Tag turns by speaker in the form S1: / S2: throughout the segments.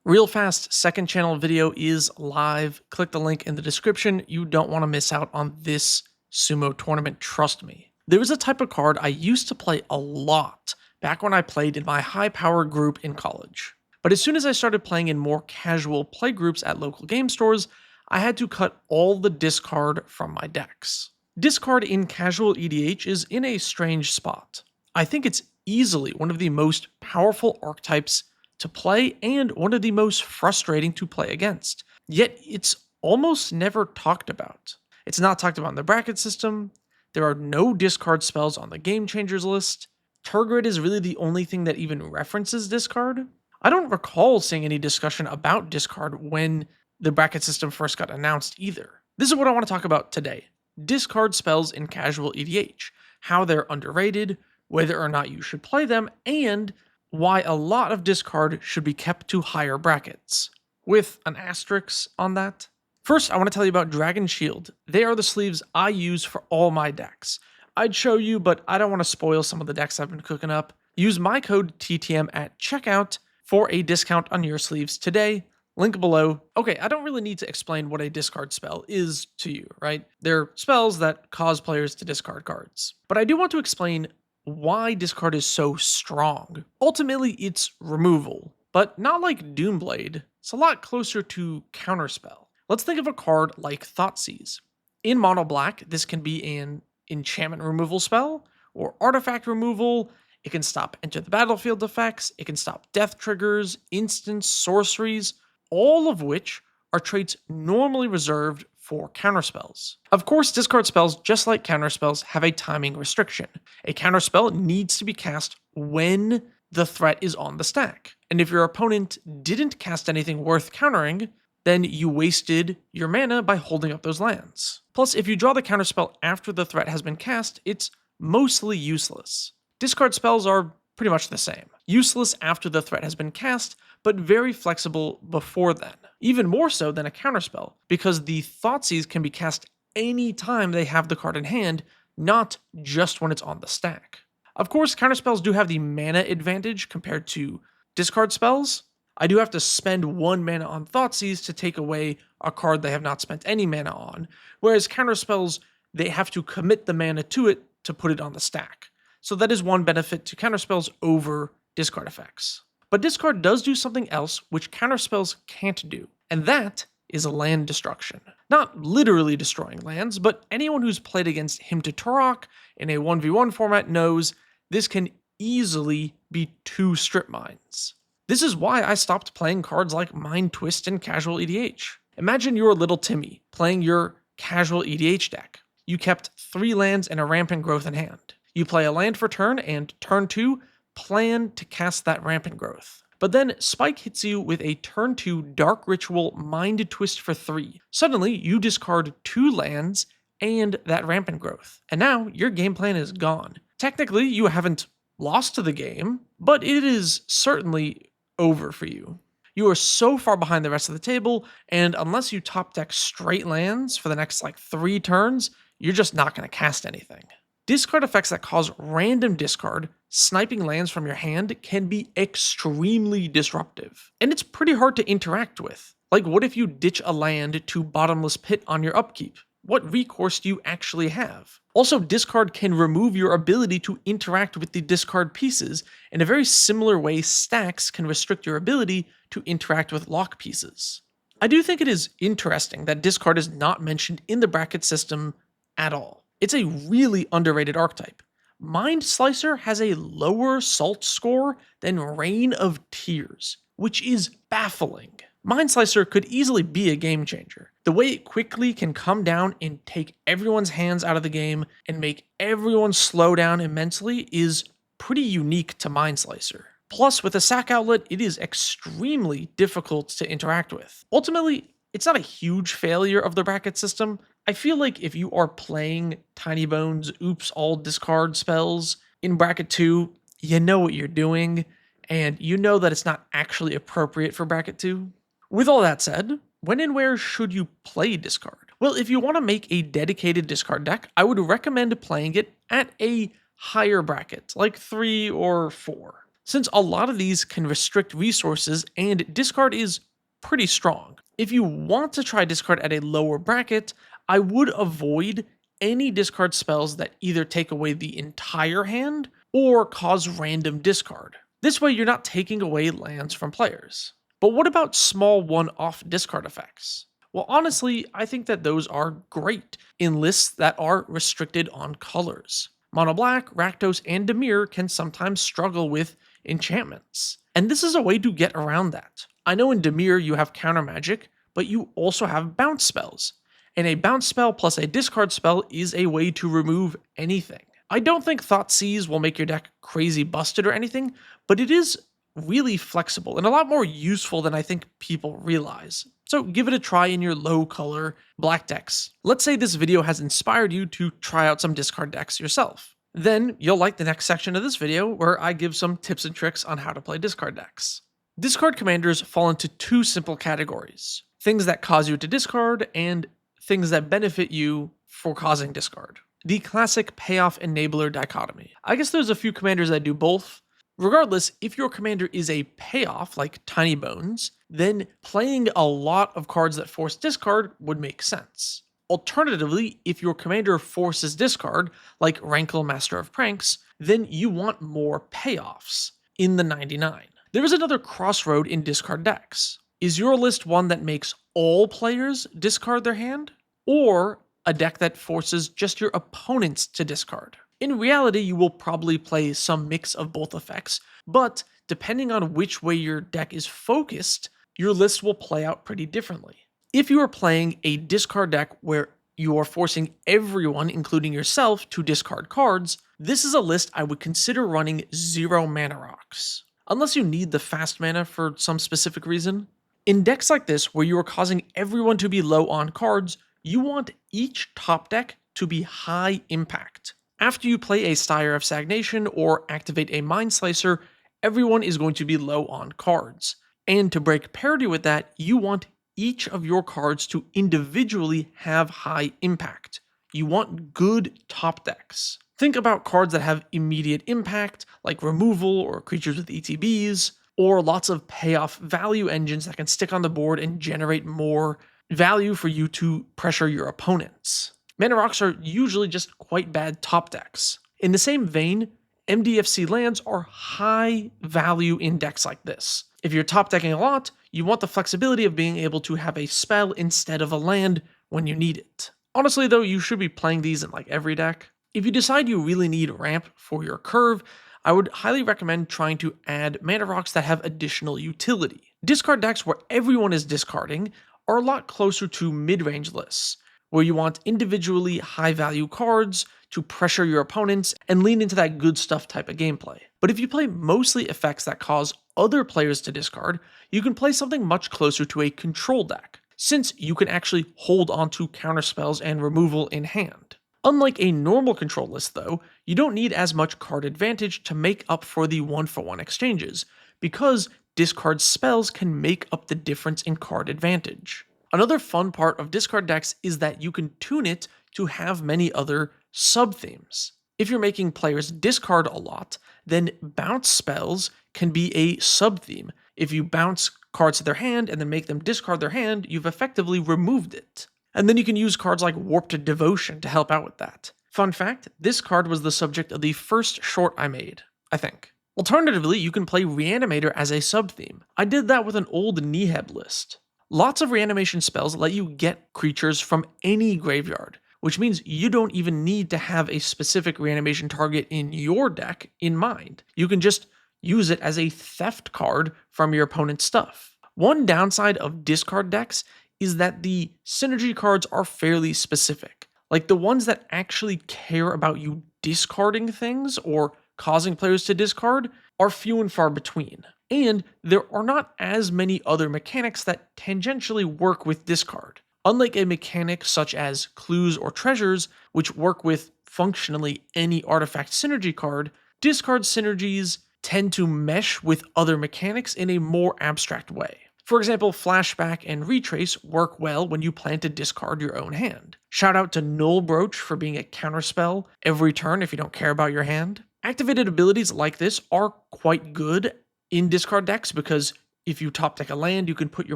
S1: Real fast, second channel video is live. Click the link in the description. You don't want to miss out on this sumo tournament, trust me. There was a type of card I used to play a lot back when I played in my high power group in college. But as soon as I started playing in more casual play groups at local game stores, I had to cut all the discard from my decks. Discard in casual EDH is in a strange spot. I think it's easily one of the most powerful archetypes to play and one of the most frustrating to play against. Yet it's almost never talked about. It's not talked about in the bracket system. There are no discard spells on the Game Changers list. Turgid is really the only thing that even references discard. I don't recall seeing any discussion about discard when the bracket system first got announced either. This is what I want to talk about today. Discard spells in casual EDH, how they're underrated, whether or not you should play them, and why a lot of discard should be kept to higher brackets, with an asterisk on that. First, I want to tell you about Dragon Shield. They are the sleeves I use for all my decks. I'd show you, but I don't want to spoil some of the decks I've been cooking up. Use my code TTM at checkout for a discount on your sleeves today. Link below. Okay, I don't really need to explain what a discard spell is to you, right? They're spells that cause players to discard cards. But I do want to explain why discard is so strong. Ultimately, it's removal, but not like Doomblade. It's a lot closer to counterspell. Let's think of a card like Thoughtseize. In mono black, this can be an enchantment removal spell or artifact removal. It can stop enter the battlefield effects. It can stop death triggers, instants, sorceries, all of which are traits normally reserved for counterspells. Of course, discard spells, just like counterspells, have a timing restriction. A counterspell needs to be cast when the threat is on the stack. And if your opponent didn't cast anything worth countering, then you wasted your mana by holding up those lands. Plus, if you draw the counterspell after the threat has been cast, it's mostly useless. Discard spells are pretty much the same. Useless after the threat has been cast, but very flexible before then. Even more so than a counterspell, because the Thoughtseize can be cast any time they have the card in hand, not just when it's on the stack. Of course, counterspells do have the mana advantage compared to discard spells. I do have to spend 1 mana on Thoughtseize to take away a card they have not spent any mana on, whereas counterspells, they have to commit the mana to it to put it on the stack. So that is one benefit to counterspells over discard effects. But discard does do something else which counterspells can't do, and that is a land destruction. Not literally destroying lands, but anyone who's played against Hymn to Turok in a 1v1 format knows this can easily be 2 strip mines. This is why I stopped playing cards like Mind Twist in casual EDH. Imagine you're little Timmy playing your casual EDH deck. You kept 3 lands and a rampant growth in hand. You play a land for turn, and turn 2, plan to cast that rampant growth. But then Spike hits you with a turn 2 Dark Ritual Mind Twist for 3. Suddenly, you discard 2 lands and that rampant growth. And now, your game plan is gone. Technically, you haven't lost to the game, but it is certainly over for you. You are so far behind the rest of the table, and unless you top deck straight lands for the next 3 turns, you're just not going to cast anything. Discard effects that cause random discard, sniping lands from your hand, can be extremely disruptive. And it's pretty hard to interact with. Like, what if you ditch a land to Bottomless Pit on your upkeep? What recourse do you actually have? Also, discard can remove your ability to interact with the discard pieces. In a very similar way, stacks can restrict your ability to interact with lock pieces. I do think it is interesting that discard is not mentioned in the bracket system at all. It's a really underrated archetype. Mind Slicer has a lower salt score than Reign of Tears, which is baffling. Mind Slicer could easily be a game changer. The way it quickly can come down and take everyone's hands out of the game and make everyone slow down immensely is pretty unique to Mind Slicer. Plus, with a sack outlet, it is extremely difficult to interact with. Ultimately, it's not a huge failure of the bracket system. I feel like if you are playing Tiny Bones Oops All Discard spells in bracket 2, you know what you're doing, and you know that it's not actually appropriate for bracket 2. With all that said, when and where should you play discard? Well, if you want to make a dedicated discard deck, I would recommend playing it at a higher bracket, like 3 or 4. since a lot of these can restrict resources and discard is pretty strong. If you want to try discard at a lower bracket, I would avoid any discard spells that either take away the entire hand or cause random discard. This way you're not taking away lands from players. But what about small one-off discard effects? Well, honestly, I think that those are great in lists that are restricted on colors. Mono Black, Rakdos, and Dimir can sometimes struggle with enchantments, and this is a way to get around that. I know in Dimir you have counter magic, but you also have bounce spells, and a bounce spell plus a discard spell is a way to remove anything. I don't think Thoughtseize will make your deck crazy busted or anything, but it is really flexible and a lot more useful than I think people realize. So give it a try in your low color black decks. Let's say this video has inspired you to try out some discard decks yourself. Then you'll like the next section of this video where I give some tips and tricks on how to play discard decks. Discard commanders fall into two simple categories: things that cause you to discard and things that benefit you for causing discard. The classic payoff enabler dichotomy. I guess there's a few commanders that do both. Regardless, if your commander is a payoff like Tiny Bones, then playing a lot of cards that force discard would make sense. Alternatively, if your commander forces discard, like Rankle Master of Pranks, then you want more payoffs in the 99. There is another crossroad in discard decks. Is your list one that makes all players discard their hand? Or a deck that forces just your opponents to discard? In reality, you will probably play some mix of both effects, but depending on which way your deck is focused, your list will play out pretty differently. If you are playing a discard deck where you are forcing everyone, including yourself, to discard cards, this is a list I would consider running 0 mana rocks, unless you need the fast mana for some specific reason. In decks like this, where you are causing everyone to be low on cards, you want each top deck to be high impact. After you play a Sire of Stagnation or activate a Mind Slicer, everyone is going to be low on cards. And to break parity with that, you want each of your cards to individually have high impact. You want good top decks. Think about cards that have immediate impact, like removal or creatures with ETBs, or lots of payoff value engines that can stick on the board and generate more value for you to pressure your opponents. Mana rocks are usually just quite bad top decks. In the same vein, MDFC lands are high value in decks like this. If you're top decking a lot, you want the flexibility of being able to have a spell instead of a land when you need it. Honestly though, you should be playing these in like every deck. If you decide you really need ramp for your curve, I would highly recommend trying to add mana rocks that have additional utility. Discard decks where everyone is discarding are a lot closer to mid-range lists, where you want individually high-value cards to pressure your opponents and lean into that good stuff type of gameplay. But if you play mostly effects that cause other players to discard, you can play something much closer to a control deck, since you can actually hold onto counterspells and removal in hand. Unlike a normal control list though, you don't need as much card advantage to make up for the 1-for-1 exchanges, because discard spells can make up the difference in card advantage. Another fun part of discard decks is that you can tune it to have many other sub-themes. If you're making players discard a lot, then bounce spells can be a sub-theme. If you bounce cards to their hand and then make them discard their hand, you've effectively removed it. And then you can use cards like Warped Devotion to help out with that. Fun fact, this card was the subject of the first short I made, I think. Alternatively, you can play Reanimator as a sub-theme. I did that with an old Niheb list. Lots of reanimation spells let you get creatures from any graveyard, which means you don't even need to have a specific reanimation target in your deck in mind. You can just use it as a theft card from your opponent's stuff. One downside of discard decks is that the synergy cards are fairly specific. Like the ones that actually care about you discarding things or causing players to discard are few and far between. And there are not as many other mechanics that tangentially work with discard. Unlike a mechanic such as clues or treasures, which work with functionally any artifact synergy card, discard synergies tend to mesh with other mechanics in a more abstract way. For example, Flashback and Retrace work well when you plan to discard your own hand. Shout out to Null Brooch for being a counterspell every turn if you don't care about your hand. Activated abilities like this are quite good in discard decks because if you top deck a land, you can put your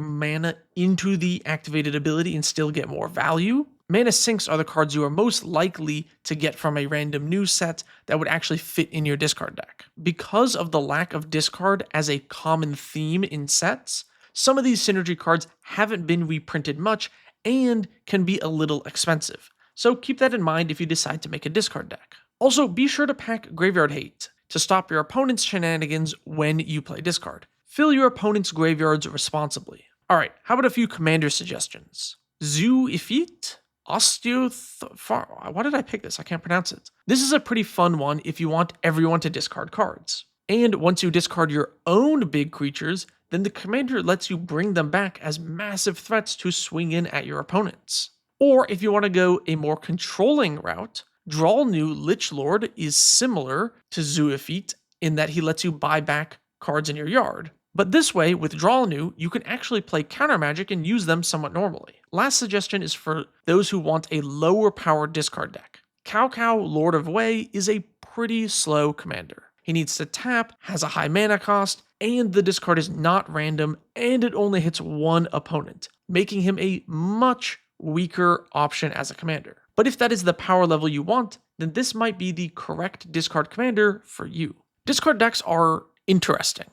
S1: mana into the activated ability and still get more value. Mana sinks are the cards you are most likely to get from a random new set that would actually fit in your discard deck. Because of the lack of discard as a common theme in sets, some of these synergy cards haven't been reprinted much and can be a little expensive. So keep that in mind if you decide to make a discard deck. Also, be sure to pack Graveyard Hate to stop your opponent's shenanigans when you play discard. Fill your opponent's graveyards responsibly. Alright, how about a few commander suggestions? Zoo Ifit? Why did I pick this? I can't pronounce it. This is a pretty fun one if you want everyone to discard cards. And once you discard your own big creatures, then the commander lets you bring them back as massive threats to swing in at your opponents. Or if you want to go a more controlling route, Draw New Lich Lord is similar to Zuifit in that he lets you buy back cards in your yard. But this way, with Draw New, you can actually play counter magic and use them somewhat normally. Last suggestion is for those who want a lower powered discard deck. Cow Lord of Way is a pretty slow commander. He needs to tap, has a high mana cost, and the discard is not random, and it only hits one opponent, making him a much weaker option as a commander. But if that is the power level you want, then this might be the correct discard commander for you. Discard decks are interesting.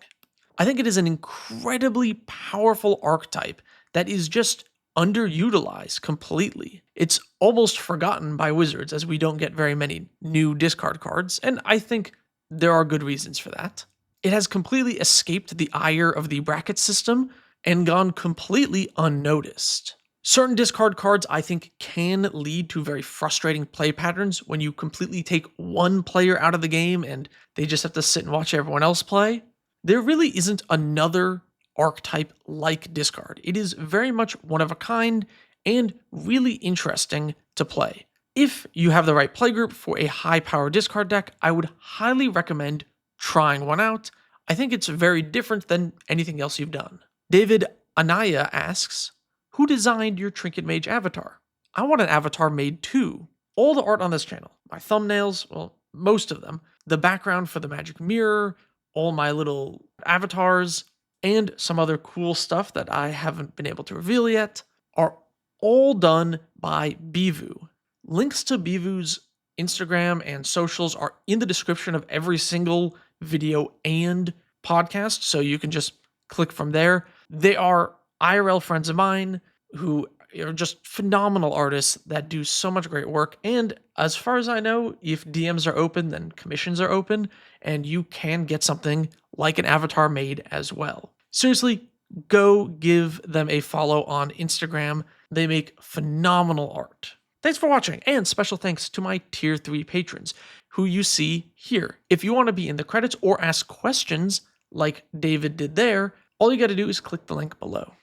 S1: I think it is an incredibly powerful archetype that is just underutilized completely. It's almost forgotten by Wizards as we don't get very many new discard cards, and I think there are good reasons for that. It has completely escaped the ire of the bracket system and gone completely unnoticed. Certain discard cards, I think, can lead to very frustrating play patterns when you completely take one player out of the game and they just have to sit and watch everyone else play. There really isn't another archetype like discard. It is very much one of a kind and really interesting to play. If you have the right playgroup for a high-power discard deck, I would highly recommend trying one out. I think it's very different than anything else you've done. David Anaya asks, who designed your Trinket Mage avatar? I want an avatar made too. All the art on this channel, my thumbnails, well, most of them, the background for the magic mirror, all my little avatars, and some other cool stuff that I haven't been able to reveal yet, are all done by Beevuu. Links to Beevuu's Instagram and socials are in the description of every single video and podcast, so you can just click from there. They are IRL friends of mine who are just phenomenal artists that do so much great work. And as far as I know, if DMs are open, then commissions are open, and you can get something like an avatar made as well. Seriously, go give them a follow on Instagram. They make phenomenal art. Thanks for watching, and special thanks to my Tier 3 patrons, who you see here. If you want to be in the credits or ask questions like David did there, all you got to do is click the link below.